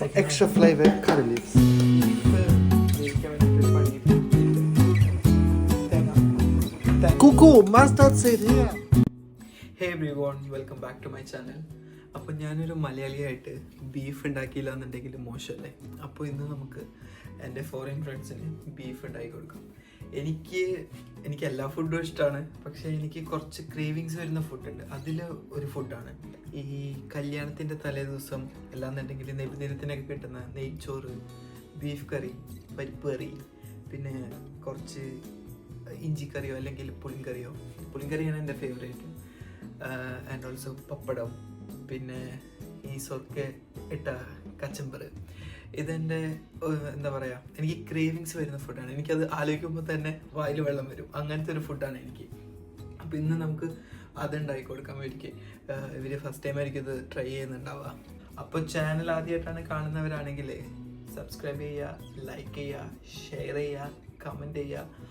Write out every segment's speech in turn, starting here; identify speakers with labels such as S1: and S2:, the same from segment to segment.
S1: extra flavor curry leaves. Cuckoo, mustard seed here.
S2: Hey everyone, welcome back to my channel. അപ്പോൾ ഞാനൊരു മലയാളിയായിട്ട് beef ഉണ്ടാക്കിയില്ല എന്നുണ്ടെങ്കിൽ മോശമല്ലേ. അപ്പോൾ ഇന്ന് നമുക്ക് എൻ്റെ ഫോറിൻ ഫ്രണ്ട്സിന് ബീഫ് ഉണ്ടാക്കി കൊടുക്കാം. എനിക്ക് എല്ലാ ഫുഡും ഇഷ്ടമാണ്, പക്ഷേ എനിക്ക് കുറച്ച് ക്രേവിങ്സ് വരുന്ന ഫുഡുണ്ട്. അതിൽ ഒരു ഫുഡാണ് ഈ കല്യാണത്തിൻ്റെ തലേ ദിവസം അല്ലാന്നുണ്ടെങ്കിൽ നബിദിനത്തിനൊക്കെ കിട്ടുന്ന നെയ്ച്ചോറ്, ബീഫ് കറി, പരിപ്പ് കറി, പിന്നെ കുറച്ച് ഇഞ്ചിക്കറിയോ അല്ലെങ്കിൽ പുളിങ്കറിയോ. പുളിങ്കറിയാണ് എൻ്റെ ഫേവറേറ്റ്. ആൻഡ് ഓൾസോ പപ്പടം, പിന്നെ ഈസൊക്കെ ഇട്ട കച്ചമ്പറ്. ഇതെൻ്റെ എന്താ പറയുക, എനിക്ക് ക്രേവിങ്സ് വരുന്ന ഫുഡാണ്. എനിക്കത് ആലോചിക്കുമ്പോൾ തന്നെ വായിൽ വെള്ളം വരും. അങ്ങനത്തെ ഒരു ഫുഡാണ് എനിക്ക്. അപ്പോൾ ഇന്ന് നമുക്ക് അതുണ്ടാക്കി കൊടുക്കാൻ വേണ്ടിക്ക് ഇവർ ഫസ്റ്റ് ടൈം ആയിരിക്കും ഇത് ട്രൈ ചെയ്യുന്നുണ്ടാവുക. അപ്പോൾ ചാനൽ ആദ്യമായിട്ടാണ് കാണുന്നവരാണെങ്കിൽ സബ്സ്ക്രൈബ് ചെയ്യുക, ലൈക്ക് ചെയ്യുക, ഷെയർ ചെയ്യുക, കമൻറ്റ് ചെയ്യുക.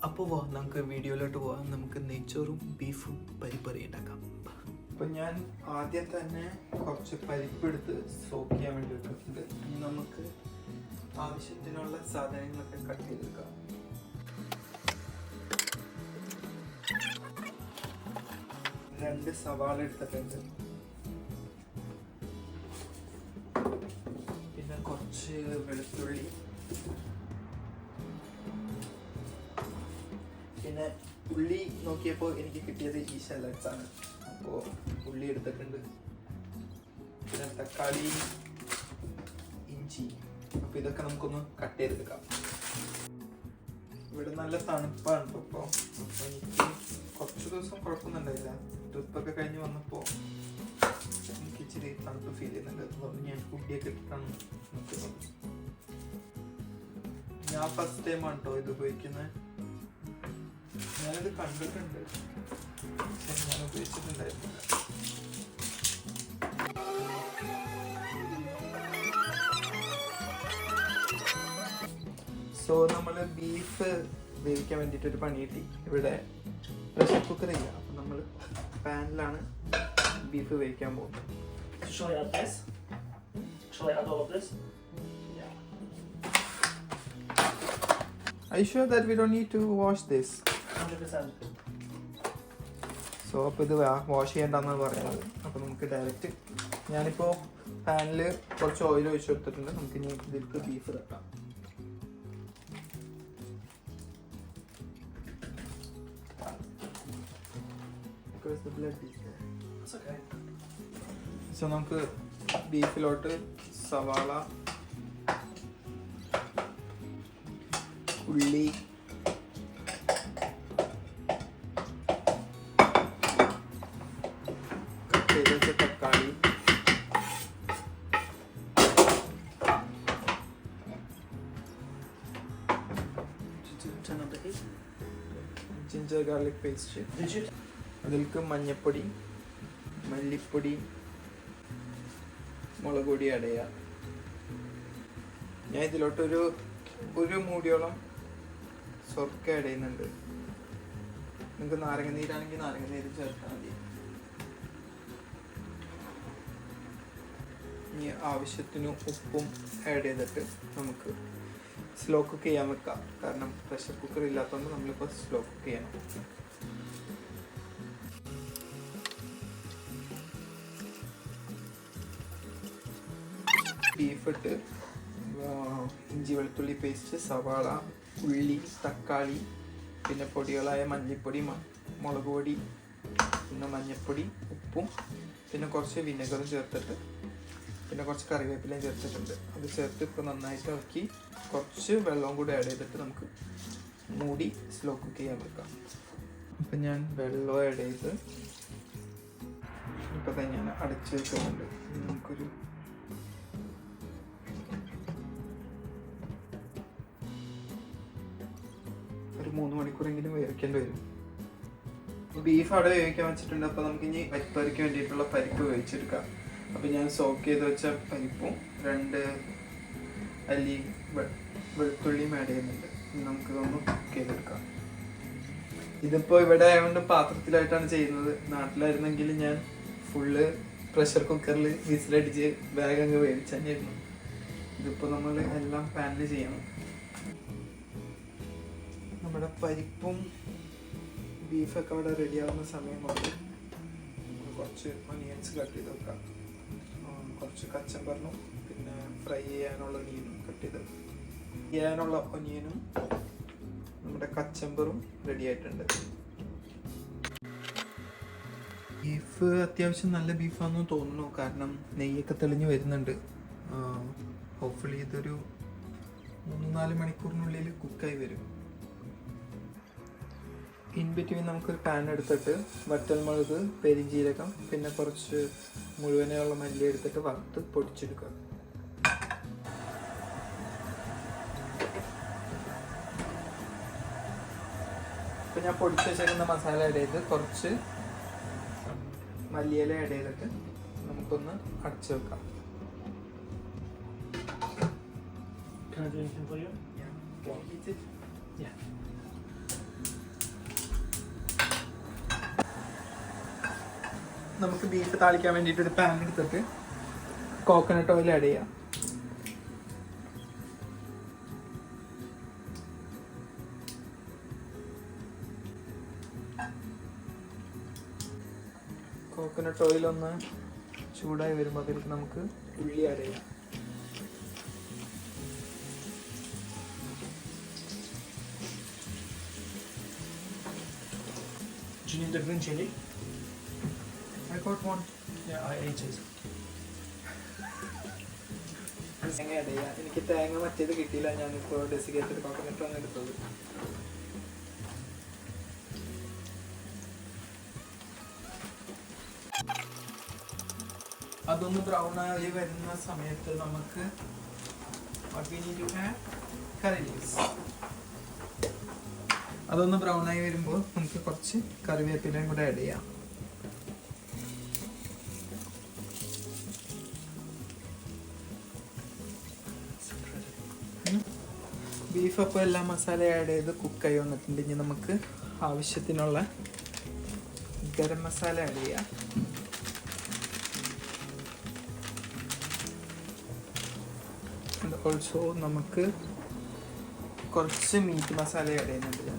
S2: അപ്പോൾ നമുക്ക് വീഡിയോയിലോട്ട് പോകാം. നമുക്ക് നെയ്ച്ചോറും ബീഫും പരിപ്പറി ഉണ്ടാക്കാം. അപ്പോൾ ഞാൻ ആദ്യം തന്നെ കുറച്ച് പരിപ്പെടുത്ത് സോക്ക് ചെയ്യാൻ വേണ്ടി വെക്കുന്നുണ്ട്. നമുക്ക് ആവശ്യത്തിനുള്ള സാധനങ്ങളൊക്കെ കട്ട് ചെയ്തെടുക്കാം. രണ്ട് സവാള എടുത്തിട്ടുണ്ട്, പിന്നെ കുറച്ച് വെളുത്തുള്ളി, പിന്നെ ഉള്ളി നോക്കിയപ്പോൾ എനിക്ക് കിട്ടിയത് ഈ ഷാലഡ്സ് ആണ്. അപ്പോൾ ഉള്ളി എടുത്തിട്ടുണ്ട്, പിന്നെ തക്കാളി, ഇഞ്ചി. അപ്പോൾ ഇതൊക്കെ നമുക്കൊന്ന് കട്ട് ചെയ്തെടുക്കാം. ഇവിടെ നല്ല തണുപ്പാണ് ഇപ്പോൾ. അപ്പോൾ എനിക്ക് കുറച്ച് ദിവസം കുഴപ്പമൊന്നുണ്ടായില്ല. ട്രിപ്പൊക്കെ കഴിഞ്ഞ് വന്നപ്പോൾ എനിക്ക് ഇച്ചിരി തണുപ്പ് ഫീൽ ചെയ്യുന്നുണ്ട്. അതുകൊണ്ട് ഞാൻ ഫുഡിയൊക്കെ ഇട്ടിട്ടാണ് നിൽക്കുന്നത്. ഞാൻ ഫസ്റ്റ് ടൈമാണ് കേട്ടോ ഇത് ഉപയോഗിക്കുന്നത്. ഞാനത് കണ്ടിട്ടുണ്ട്, പക്ഷെ ഞാൻ ഉപയോഗിച്ചിട്ടുണ്ടായിരുന്നില്ല. സോ നമ്മൾ ബീഫ് വേവിക്കാൻ വേണ്ടിയിട്ടൊരു പണി കിട്ടി. ഇവിടെ പ്രഷർ കുക്കർ ഇല്ല, അപ്പം നമ്മൾ പാനിലാണ് ബീഫ് വേവിക്കാൻ പോകുന്നത്. Are you sure that we don't need to wash this?
S3: 100%.
S2: So അപ്പോൾ ഇത് വാഷ് ചെയ്യേണ്ടെന്നാണ് പറയുന്നത്. അപ്പോൾ നമുക്ക് ഡയറക്റ്റ് ഞാനിപ്പോൾ പാനിൽ കുറച്ച് ഓയിൽ ഒഴിച്ച് കൊടുത്തിട്ടുണ്ട്. നമുക്ക് ഇനി ഇതിലേക്ക് ബീഫ് തട്ടാം. സോ നമുക്ക് ബീഫിലോട്ട് സവാള, ഉള്ളി, തക്കാളി, ജിഞ്ചർ ഗാർലിക് പേസ്റ്റ്, അതിലേക്ക് മഞ്ഞപ്പൊടി, മല്ലിപ്പൊടി, മുളക് പൊടി ആഡ് ചെയ്യുക. ഞാൻ ഇതിലോട്ടൊരു മൂടിയോളം സൊർക്ക ആഡ് ചെയ്യുന്നുണ്ട്. നിങ്ങൾക്ക് നാരങ്ങ നീരാണെങ്കിൽ നാരങ്ങ നീര് ചേർത്താൽ മതി. ഇനി ആവശ്യത്തിന് ഉപ്പും ആഡ് ചെയ്തിട്ട് നമുക്ക് സ്ലോ കുക്ക് ചെയ്യാൻ വെക്കാം. കാരണം പ്രഷർ കുക്കർ ഇല്ലാത്തതുകൊണ്ട് നമ്മളിപ്പോൾ സ്ലോ കുക്ക് ചെയ്യണം. ബീഫ് ഇട്ട് ഇഞ്ചി വെളുത്തുള്ളി പേസ്റ്റ്, സവാള, ഉള്ളി, തക്കാളി, പിന്നെ പൊടികളായ മല്ലിപ്പൊടി, മുളക് പൊടി, പിന്നെ മഞ്ഞൾപ്പൊടി, ഉപ്പും, പിന്നെ കുറച്ച് വിനെഗറും ചേർത്തിട്ട്, പിന്നെ കുറച്ച് കറിവേപ്പിലയും ചേർത്തിട്ടുണ്ട്. അത് ചേർത്ത് ഇപ്പോൾ നന്നായിട്ട് ഇളക്കി കുറച്ച് വെള്ളവും കൂടി ആഡ് ചെയ്തിട്ട് നമുക്ക് മൂടി സ്ലോ കുക്ക് ചെയ്യാൻ വെക്കാം. അപ്പം ഞാൻ വെള്ളം ആഡ് ചെയ്ത് ഇപ്പം തന്നെ ഞാൻ അടച്ച് വെക്കുന്നുണ്ട്. നമുക്കൊരു ഒരു 3 മണിക്കൂറെങ്കിലും വേവിക്കേണ്ടി വരും. ബീഫ് അവിടെ വേവിക്കാൻ വെച്ചിട്ടുണ്ട്. അപ്പോൾ നമുക്കിനി പരിപ്പറിക്ക് വേണ്ടിയിട്ടുള്ള പരിപ്പ് വേവിച്ചെടുക്കാം. അപ്പോൾ ഞാൻ സോക്ക് ചെയ്ത് വെച്ച പരിപ്പും 2 അല്ലി വെളുത്തുള്ളിയും ആഡ് ചെയ്യുന്നുണ്ട്. നമുക്കിതൊന്ന് കുക്ക് ചെയ്തെടുക്കാം. ഇതിപ്പോൾ ഇവിടെ ആയതുകൊണ്ട് പാത്രത്തിലായിട്ടാണ് ചെയ്യുന്നത്. നാട്ടിലായിരുന്നെങ്കിൽ ഞാൻ ഫുള്ള് പ്രഷർ കുക്കറിൽ വിസിലടിച്ച് വേഗം അങ്ങ് വേവിച്ചു തന്നെയായിരുന്നു. ഇതിപ്പോൾ നമ്മൾ എല്ലാം പാനിൽ ചെയ്യണം. നമ്മുടെ പരിപ്പും ബീഫൊക്കെ അവിടെ റെഡിയാവുന്ന സമയം കൊണ്ട് കുറച്ച് ഒനിയൻസ് കട്ട് ചെയ്ത് വെക്കാം. കുറച്ച് കച്ചമ്പറിനും പിന്നെ ഫ്രൈ ചെയ്യാനുള്ള ഒനിയനും കട്ട് ചെയ്ത് ചെയ്യാനുള്ള ഒനിയനും നമ്മുടെ കച്ചമ്പറും റെഡി ആയിട്ടുണ്ട്. ബീഫ് അത്യാവശ്യം നല്ല ബീഫാണെന്ന് തോന്നുന്നു, കാരണം നെയ്യൊക്കെ തെളിഞ്ഞ് വരുന്നുണ്ട്. ഹോപ്പ്ഫുള്ളി ഇതൊരു 3-4 മണിക്കൂറിനുള്ളിൽ കുക്കായി വരും. ഇൻ ബിറ്റ്വീൻ നമുക്കൊരു പാൻ എടുത്തിട്ട് വറ്റൽമുളക്, പെരിഞ്ജീരകം, പിന്നെ കുറച്ച് മുഴുവനുള്ള മല്ലി എടുത്തിട്ട് വറുത്ത് പൊടിച്ചെടുക്കുക. ഇപ്പം ഞാൻ പൊടിച്ച് വെച്ചേക്കുന്ന മസാല ആഡ് ചെയ്ത് കുറച്ച് മല്ലിയില ആഡ് ചെയ്തിട്ട് നമുക്കൊന്ന് അടച്ചു വെക്കാം.
S3: Can I do anything for you? Yeah.
S2: നമുക്ക് ബീഫ് താളിക്കാൻ വേണ്ടിയിട്ട് ഒരു പാൻ എടുത്തിട്ട് കോക്കനട്ട് ഓയിൽ ആഡ് ചെയ്യാം. കോക്കനട്ട് ഓയിൽ ഒന്ന് ചൂടായി വരുമ്പോൾ അതിലേക്ക് നമുക്ക് ഉള്ളി ആഡ് ചെയ്യാം.
S3: Do you need the green chili?
S2: I got one.
S3: Yeah, I ate it.
S2: തേങ്ങ ആഡ് ചെയ്യാം. എനിക്ക് തേങ്ങ മറ്റേത് കിട്ടിയില്ല, ഞാനിപ്പോൾ ഡെസിക്കേറ്റഡ് കോക്കനട്ടാണ് എടുത്തത്. അതൊന്ന് ബ്രൗൺ ആയി വരുന്ന സമയത്ത് നമുക്ക് കറി ലീവ്സ്. അതൊന്ന് ബ്രൗൺ ആയി വരുമ്പോൾ നമുക്ക് കുറച്ച് കറിവേപ്പിലയും കൂടെ ആഡ് ചെയ്യാം. ബീഫ് അപ്പോൾ എല്ലാ മസാല ആഡ് ചെയ്ത് കുക്കായി വന്നിട്ടുണ്ട്. ഇനി നമുക്ക് ആവശ്യത്തിനുള്ള ഗരം മസാല ആഡ് ചെയ്യാം. ഓൾസോ നമുക്ക് കുറച്ച് മീറ്റ് മസാല ആഡ് ചെയ്യുന്നുണ്ട്.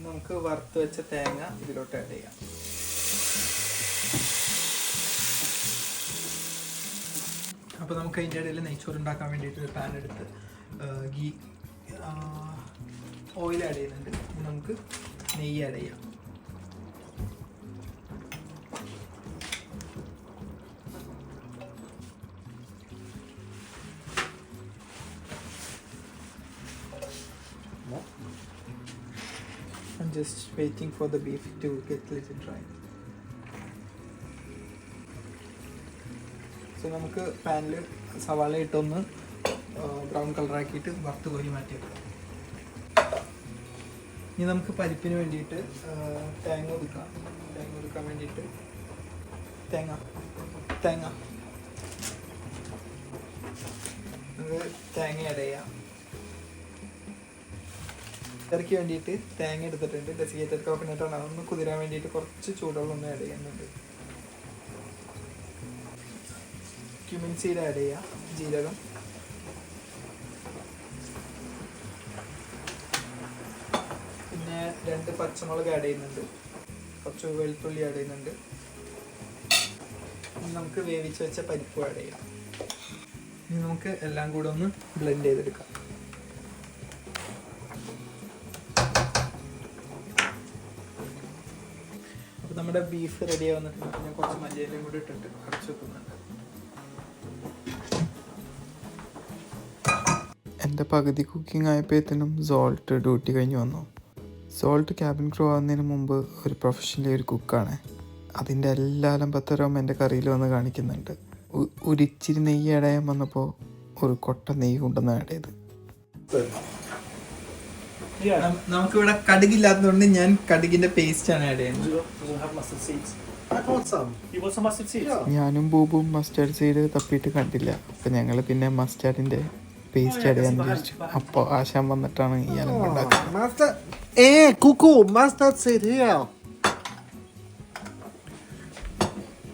S2: നമുക്ക് വറുത്ത് വെച്ച തേങ്ങ ഇതിലോട്ട് ആഡ് ചെയ്യാം. അപ്പോൾ നമുക്ക് അതിൻ്റെ ഇടയിൽ നെയ്ച്ചോറ് ഉണ്ടാക്കാൻ വേണ്ടിയിട്ട് ഒരു പാൻ എടുത്ത് ഗീ ഓയിൽ ആഡ് ചെയ്യുന്നുണ്ട്. നമുക്ക് നെയ്യ് ആഡ് ചെയ്യാം. I'm just waiting for the beef to get a little dry. So നമുക്ക് പാനിൽ സവാള ഇട്ടൊന്ന് ബ്രൗൺ കളറാക്കിയിട്ട് വറുത്ത് കോരി മാറ്റി വെക്കാം. ഇനി നമുക്ക് പരിപ്പിന് വേണ്ടിയിട്ട് തേങ്ങ ഒതുക്കാൻ വേണ്ടിയിട്ട് തേങ്ങ നമുക്ക് തേങ്ങ ആഡ് ചെയ്യാം. കറിക്ക് വേണ്ടിയിട്ട് തേങ്ങ എടുത്തിട്ടുണ്ട്. ഡെസിക്കേറ്റഡ് കോക്കനട്ടാണ്. അതൊന്ന് കുതിരാൻ വേണ്ടിയിട്ട് കുറച്ച് ചൂടുവെള്ളം ഒന്ന് ആഡ് ചെയ്യുന്നുണ്ട്. ക്യുമിൻ സീഡ് ആഡ് ചെയ്യാം, ജീരകം, പിന്നെ 2 പച്ചമുളക് ആഡ് ചെയ്യുന്നുണ്ട്, കുറച്ച് വെളുത്തുള്ളി ആഡ് ചെയ്യുന്നുണ്ട്. ഇനി നമുക്ക് വേവിച്ച് വെച്ച പരിപ്പ് ആഡ് ചെയ്യാം. ഇനി നമുക്ക് എല്ലാം കൂടെ ഒന്ന് ബ്ലെൻഡ് ചെയ്തെടുക്കാം. അപ്പോൾ നമ്മുടെ ബീഫ് റെഡി ആവുന്നിട്ടുണ്ട്. ഞാൻ കുറച്ച് മല്ലിയിലയും കൂടി ഇട്ടിട്ട് അടച്ചു വെക്കുന്നുണ്ട്.
S4: എൻ്റെ പകുതി കുക്കിംഗ് ആയപ്പോഴത്തേനും സോൾട്ട് ഡ്യൂട്ടി കഴിഞ്ഞ് വന്നു. സോൾട്ട് ക്യാബിൻ ക്രൂ ആവുന്നതിന് മുമ്പ് ഒരു പ്രൊഫഷണലി ഒരു കുക്കാണ്. അതിൻ്റെ എല്ലാ അലമ്പത്തരവും എൻ്റെ കറിയിൽ വന്ന് കാണിക്കുന്നുണ്ട്. ഒരിച്ചിരി നെയ്യ് ആഡ് ചെയ്യാൻ വന്നപ്പോൾ ഒരു കൊട്ട നെയ്യ് കൊണ്ടുവന്ന് ആഡ് ചെയ്ത്.
S2: നമുക്കിവിടെ കടുകില്ലാത്തതുകൊണ്ട് ഞാൻ കടുകിൻ്റെ പേസ്റ്റാണ് ആഡ് ചെയ്യുന്നത്.
S3: Doesn't have mustard seeds.
S1: I bought some.
S3: You want some mustard seeds?
S1: Yeah.
S4: ഞാനും ബൂബും മസ്റ്റാർഡ് സൈഡ് തപ്പിയിട്ട് കണ്ടില്ല. അപ്പം ഞങ്ങൾ പിന്നെ മസ്റ്റാർഡിൻ്റെ പേസ്റ്റ് ആഡ് ചെയ്യാൻ വിചാരിച്ചു. അപ്പോൾ ആശാൻ വന്നിട്ടാണ് ഈ അലമ്പുണ്ടാക്കുന്നത്.
S1: Mustard. Hey, Cuckoo, mustard seed here.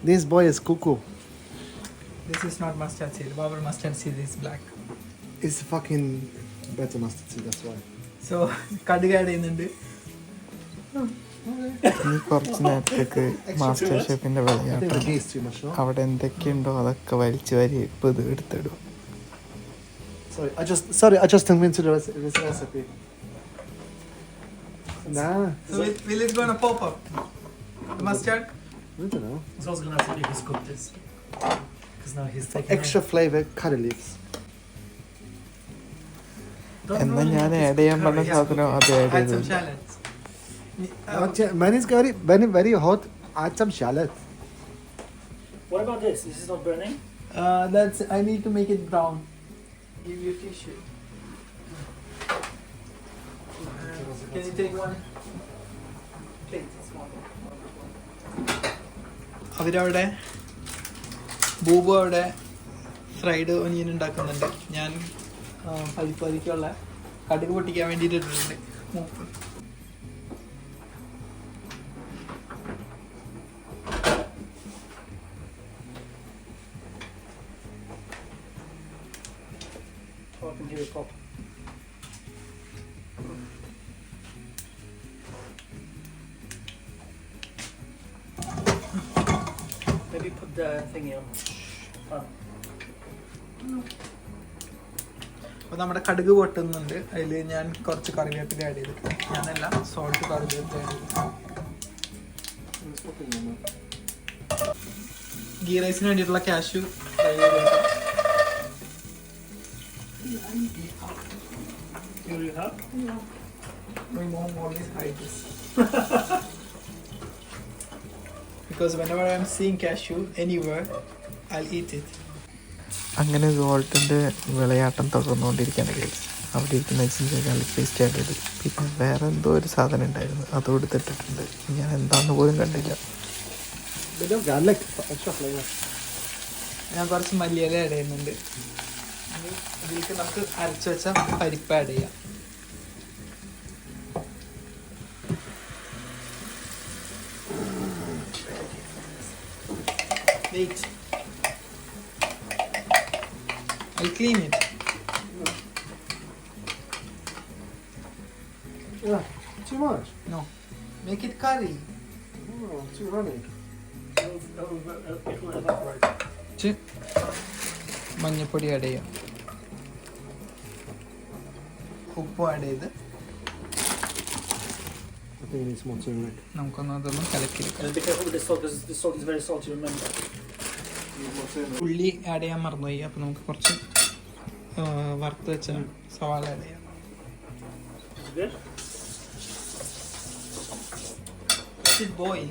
S1: This boy is Cuckoo.
S2: This is not mustard seed. Our mustard seed is black.
S1: It's fucking better mustard seed, that's why.
S2: So, കടുക് ആഡ് ചെയ്യുന്നുണ്ട്.
S4: ഈ കുറച്ച് നേരത്തേക്ക് മാസ്റ്റർ ഷെഫിന്റെ
S1: I think
S4: വിളയാട്ടം
S1: the ghee is too much, no?
S4: അവിടെ എന്തൊക്കെയുണ്ടോ അതൊക്കെ വലിച്ചു വാരി ഇപ്പം ഇത് എടുത്തിടും.
S1: Sorry, I just didn't into this recipe. Nah,
S2: So, will it gonna pop up? The mustard?
S1: I don't know.
S3: He's also going to have to do his cook this. Because now he's taking
S1: Extra flavor, curry leaves.
S4: എന്നാൽ ഞാൻ add ചെയ്യാൻ പറഞ്ഞ സാധനം അത് add
S2: Add some
S4: ചെയ്തു.
S2: shallots.
S1: When it's very hot, add some shallot.
S3: What about this? This is not burning?
S2: That's. I need to make it brown. Give you tissue. Can you take one plate? അവരവിടെ ബൂബു അവിടെ fried onion ഉണ്ടാക്കുന്നുണ്ട്. ഞാൻ പരിപ്പതിക്കുള്ള കടുക് പൊട്ടിക്കാൻ വേണ്ടിയിട്ട് ഇട്ടിട്ടുണ്ട്. മൂപ്പ്
S3: Oh, I can hear it pop. Maybe put the thingy on.
S2: അപ്പോൾ നമ്മുടെ കടുക് പൊട്ടുന്നുണ്ട്. അതിൽ ഞാൻ കുറച്ച് കറിവേപ്പില ആഡ് ചെയ്തിട്ടുണ്ട്. ഞാനല്ല, സോൾട്ട് കറിവേപ്പില ആഡ് ചെയ്തു. ഗീ റൈസിന് വേണ്ടിയിട്ടുള്ള കാഷ്യൂ ഫ്രൈ ചെയ്തിട്ട്
S3: You really have?
S2: my mom always hides this. Because whenever I'm seeing cashew anywhere, I'll eat it.
S4: അങ്ങനെ സോൾട്ടിൻ്റെ വിളയാട്ടം തുടർന്നുകൊണ്ടിരിക്കുകയാണ് കേസ്. അവിടെ ഇരിക്കുന്ന ജിഞ്ചർ ഗാർലിക് പേസ്റ്റ് ആഡ് ചെയ്ത് പിന്നെ വേറെ എന്തോ ഒരു സാധനം ഉണ്ടായിരുന്നു അത് കൊടുത്തിട്ടിട്ടുണ്ട്. ഞാൻ എന്താണെന്ന് പോലും കണ്ടില്ല.
S1: Bit of garlic, extra flavor.
S2: ഞാൻ കുറച്ച് മല്ലിയില ആഡ് ചെയ്യുന്നുണ്ട്. ഇതിലേക്ക് നമുക്ക് അരച്ച് വെച്ച പരിപ്പ് ആഡ് ചെയ്യാം. Wait. I'll clean it.
S1: Yeah, too much.
S2: No. Make it curry.
S1: Oh, too runny.
S3: It will evaporate.
S2: കുറച്ച് മഞ്ഞൾപ്പൊടി ആഡ് ചെയ്യാം. ഉപ്പ് ആഡ് ചെയ്ത്
S1: I think it needs more turmeric.
S2: നമുക്കൊന്ന് അതൊന്ന് കലക്കിയെടുക്കാം.
S3: And be careful with the salt because the salt is very salty, remember.
S1: Need more turmeric.
S2: ഉള്ളി add ചെയ്യാൻ മറന്നുപോയി. അപ്പോൾ നമുക്ക് കുറച്ച് വറുത്ത് വെച്ച സവാള ആഡ് ചെയ്യാം.
S3: Is it good?
S2: Let it boil.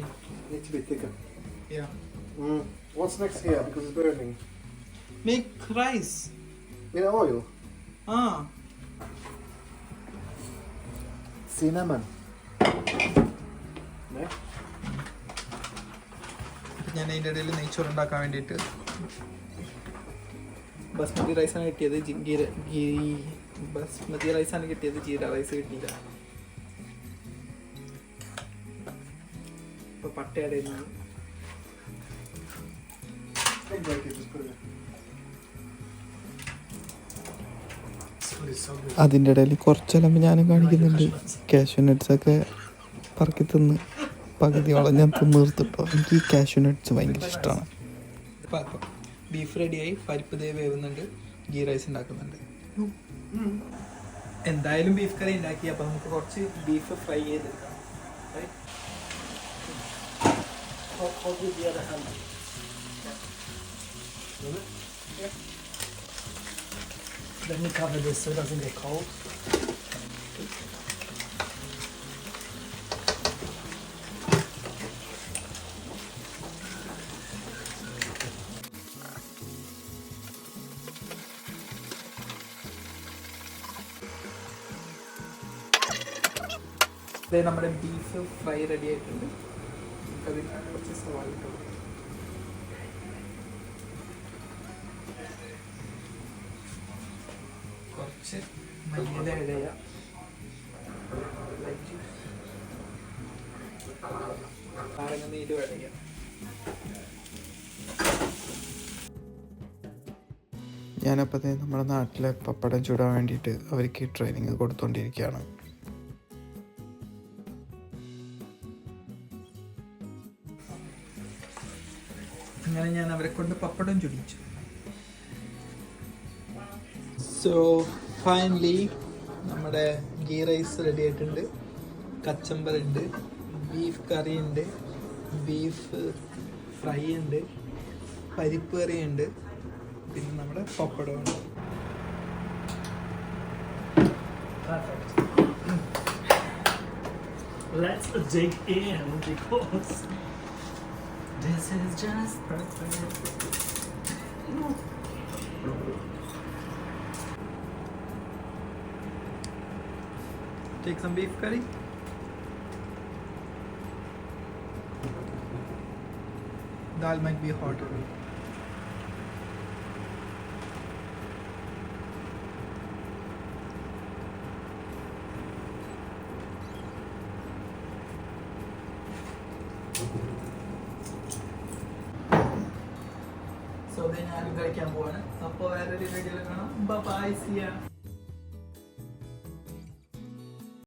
S1: Need to be thicker.
S2: Yeah.
S1: What's next here? Because it's burning.
S2: Make rice.
S1: In oil.
S2: Ah.
S1: Cinnamon. No?
S2: ഞാൻ അതിൻ്റെ ഇടയിൽ നെയ്ച്ചോറ് ഉണ്ടാക്കാൻ വേണ്ടിയിട്ട് ബസ്മതി റൈസാണ് കിട്ടിയത്. ബസ്മതി റൈസാണ് കിട്ടിയത്, ജീര റൈസ് കിട്ടിയില്ല. ഇപ്പോൾ പട്ട ആഡ് ചെയ്യുന്നത്.
S1: Don't break it, just put it.
S3: This food is so good.
S4: അതിൻ്റെ ഇടയിൽ കുറച്ചെല്ലാം ഞാനും കാണിക്കുന്നുണ്ട്. കാഷ്യൂ നട്ട്സൊക്കെ പറക്കി തിന്ന് പകുതിയോളം ഞാൻ തിന്ന് തീർത്തിട്ടോ. എനിക്ക് ഈ കാഷ്യൂ നട്ട്സ് ഭയങ്കര ഇഷ്ടമാണ്.
S2: ഇപ്പം ബീഫ് റെഡിയായി, പരിപ്പ് ദേ വേവുന്നുണ്ട്, ഗീ റൈസ് ഉണ്ടാക്കുന്നുണ്ട്. എന്തായാലും ബീഫ് കറി ഉണ്ടാക്കി. അപ്പം നമുക്ക് കുറച്ച് ബീഫ് ഫ്രൈ ചെയ്തെടുക്കാം.
S3: Hold with the other hand. Let me cover this so it doesn't get cold.
S2: ഇതേ നമ്മുടെ ബീഫ് ഫ്രൈ റെഡി ആയിട്ടുണ്ട്. അതിൽ കുറച്ച് സവാള ഇട്ടു. കുറച്ച് മല്ലിയില ആഡ് ചെയ്യാം. നാരങ്ങ നീര് ആഡ് ചെയ്യാം.
S4: ഞാനപ്പോഴത്തേ നമ്മുടെ നാട്ടിലെ പപ്പടം ചൂടാൻ വേണ്ടിയിട്ട് അവർക്ക് ട്രെയിനിങ് കൊടുത്തുകൊണ്ടിരിക്കുകയാണ്.
S2: അങ്ങനെ ഞാൻ അവരെ കൊണ്ട് പപ്പടം ചുടിച്ചു. സോ ഫൈനലി നമ്മുടെ ഗീ റൈസ് റെഡി ആയിട്ടുണ്ട്. കച്ചമ്പർ ഉണ്ട്, ബീഫ് കറി ഉണ്ട്, ബീഫ് ഫ്രൈ ഉണ്ട്, പരിപ്പ് കറി ഉണ്ട്, പിന്നെ നമ്മുടെ പപ്പടമുണ്ട്.
S3: Perfect. Let's dig in because this is just perfect.
S2: Take some beef curry. Dal might be hot. So then I'm going to go. So, വേറൊരു വീഡിയോയിൽ കാണാം. Bye bye. See ya.